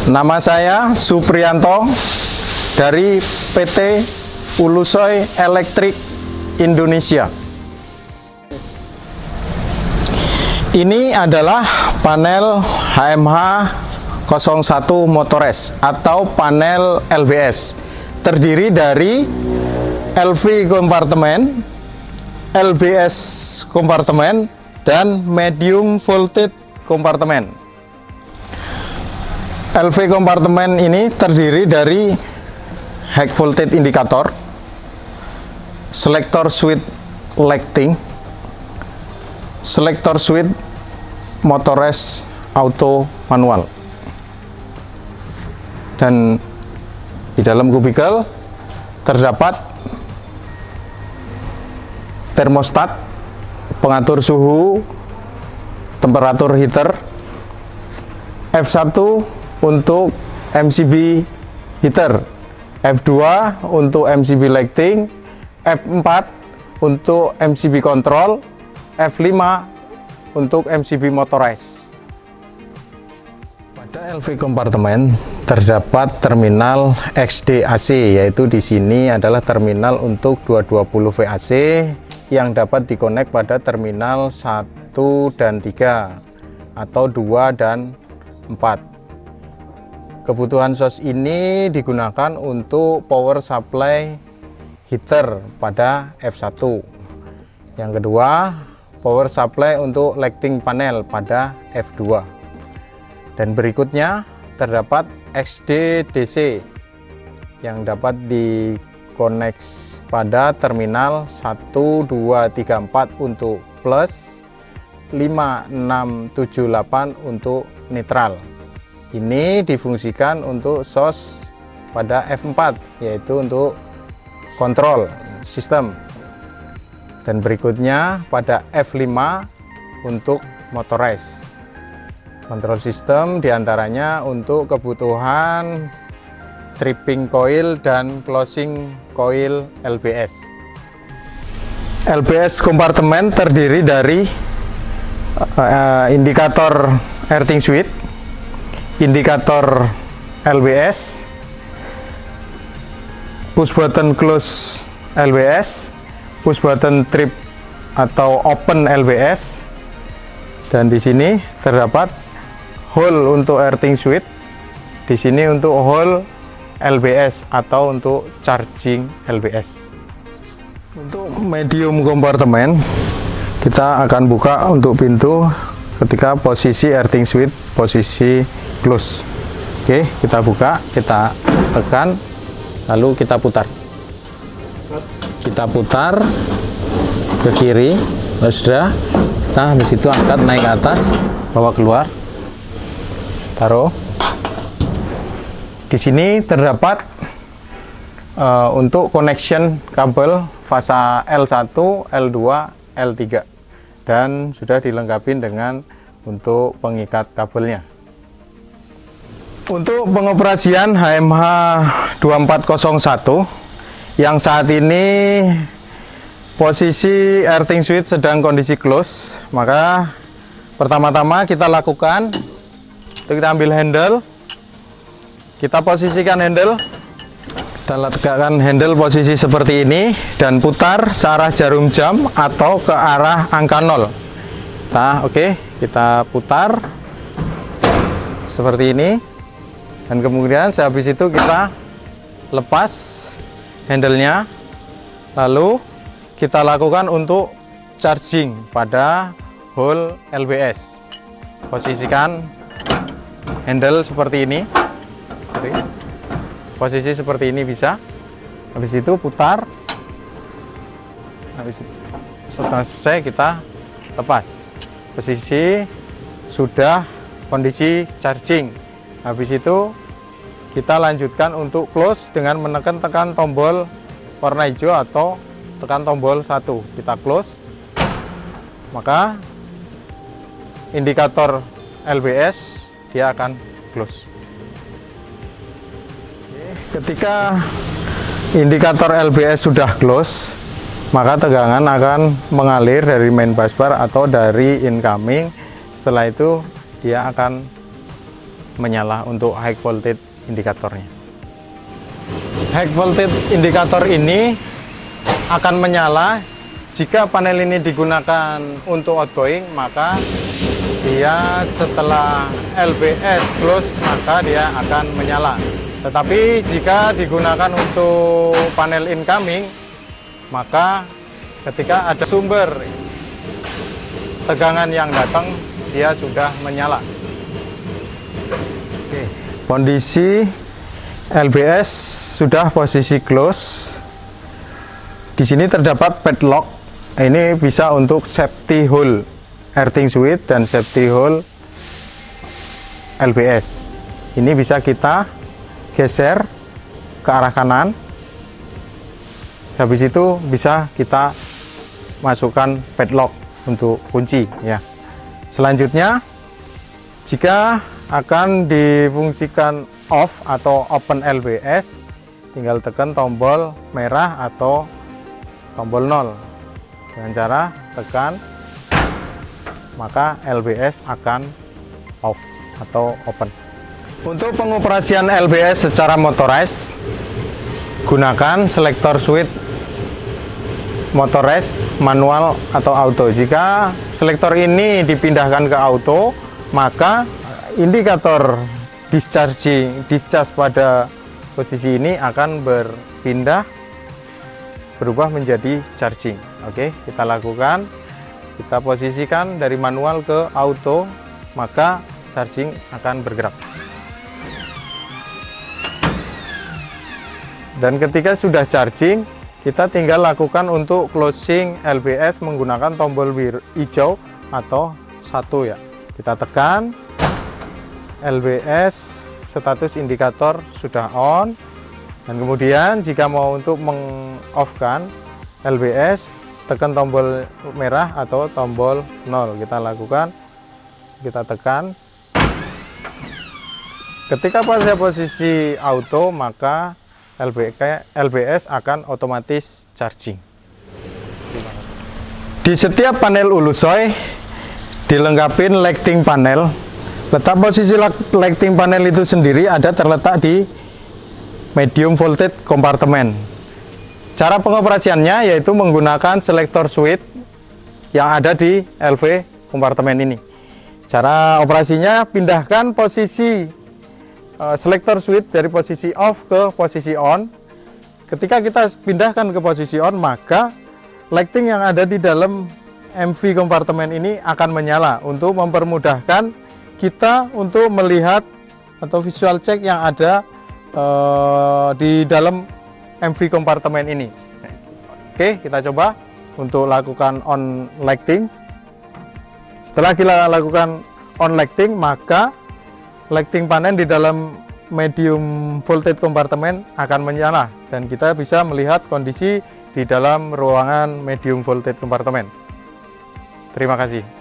Nama saya Supriyanto dari PT Ulusoy Elektrik Indonesia. Ini adalah panel HMH 01 Motores atau panel LBS. Terdiri dari LV kompartemen, LBS kompartemen, dan medium voltage kompartemen. LV kompartemen ini terdiri dari high voltage indikator, selector switch lighting, selector switch Motores auto manual. Dan di dalam kubikel terdapat termostat, pengatur suhu, temperatur heater, F1 untuk MCB heater, F2 untuk MCB lighting, F4 untuk MCB control, F5 untuk MCB motorized. Pada LV kompartemen terdapat terminal XDAC, yaitu di sini adalah terminal untuk 220 VAC yang dapat dikonek pada terminal 1 dan 3 atau 2 dan 4. Kebutuhan sos ini digunakan untuk power supply heater pada F1. Yang kedua, power supply untuk lighting panel pada F2. Dan berikutnya terdapat XDDC yang dapat dikonek pada terminal 1, 2, 3, 4 untuk plus, 5, 6, 7, 8 untuk netral. Ini difungsikan untuk sos pada F4, yaitu untuk kontrol sistem. Dan berikutnya pada F5 untuk motorized. Kontrol sistem diantaranya untuk kebutuhan tripping coil dan closing coil LBS. LBS kompartemen terdiri dari indikator earthing switch, indikator LBS, push button close LBS, push button trip atau open LBS, dan di sini terdapat hole untuk earthing switch, di sini untuk hole LBS atau untuk charging LBS. Untuk medium kompartemen kita akan buka untuk pintu ketika posisi earthing switch posisi close. Oke, kita buka, kita tekan, lalu kita putar. Kita putar ke kiri, lalu sudah. Nah, habis itu angkat naik ke atas, bawa keluar, taruh. Di sini terdapat untuk connection kabel fasa L1, L2, L3, dan sudah dilengkapi dengan untuk pengikat kabelnya. Untuk pengoperasian HMH 2401 yang saat ini posisi earthing switch sedang kondisi close, maka pertama-tama kita lakukan, kita ambil handle, kita posisikan handle, kita letakkan handle posisi seperti ini dan putar searah jarum jam atau ke arah angka 0. Nah, oke, kita putar seperti ini, dan kemudian sehabis itu kita lepas handle-nya, lalu kita lakukan untuk charging pada hole LBS. Posisikan handle seperti ini, posisi seperti ini bisa. Habis itu putar, habis setelah selesai kita lepas. Posisi sudah kondisi charging. Habis itu kita lanjutkan untuk close dengan menekan tombol warna hijau atau tekan tombol 1. Kita close, maka indikator LBS dia akan close. Ketika indikator LBS sudah close, maka tegangan akan mengalir dari main busbar atau dari incoming. Setelah itu dia akan menyala untuk high voltage indikatornya. High voltage indikator ini akan menyala jika panel ini digunakan untuk outgoing, maka dia setelah LBS close maka dia akan menyala. Tetapi jika digunakan untuk panel incoming, maka ketika ada sumber tegangan yang datang, dia sudah menyala. Kondisi LBS sudah posisi close. Di sini terdapat padlock. Ini bisa untuk safety hole earthing switch dan safety hole LBS. Ini bisa kita geser ke arah kanan. Habis itu bisa kita masukkan padlock untuk kunci ya. Selanjutnya, jika akan difungsikan off atau open LBS, tinggal tekan tombol merah atau tombol 0. Dengan cara tekan, maka LBS akan off atau open. Untuk pengoperasian LBS secara motorized, gunakan selektor switch motorized, manual atau auto. Jika selektor ini dipindahkan ke auto, maka indikator discharge pada posisi ini akan berubah menjadi charging. Oke, kita lakukan. Kita posisikan dari manual ke auto, maka charging akan bergerak. Dan ketika sudah charging, kita tinggal lakukan untuk closing LBS menggunakan tombol hijau atau 1 ya. Kita tekan, LBS status indikator sudah on. Dan kemudian jika mau untuk meng-off-kan LBS, tekan tombol merah atau tombol 0. Kita lakukan, kita tekan. Ketika pada posisi auto, maka LBS akan otomatis charging. Di setiap panel Ulusoy dilengkapi lighting panel. Letak posisi lighting panel itu sendiri terletak di medium voltage kompartemen. Cara pengoperasiannya yaitu menggunakan selektor switch yang ada di LV kompartemen ini. Cara operasinya, pindahkan posisi selektor switch dari posisi off ke posisi on. Ketika kita pindahkan ke posisi on, maka lighting yang ada di dalam MV kompartemen ini akan menyala untuk mempermudahkan kita untuk melihat atau visual check yang ada di dalam MV kompartemen ini. Oke, kita coba untuk lakukan on lighting. Setelah kita lakukan on lighting, maka lighting panel di dalam medium voltage kompartemen akan menyala dan kita bisa melihat kondisi di dalam ruangan medium voltage kompartemen. Terima kasih.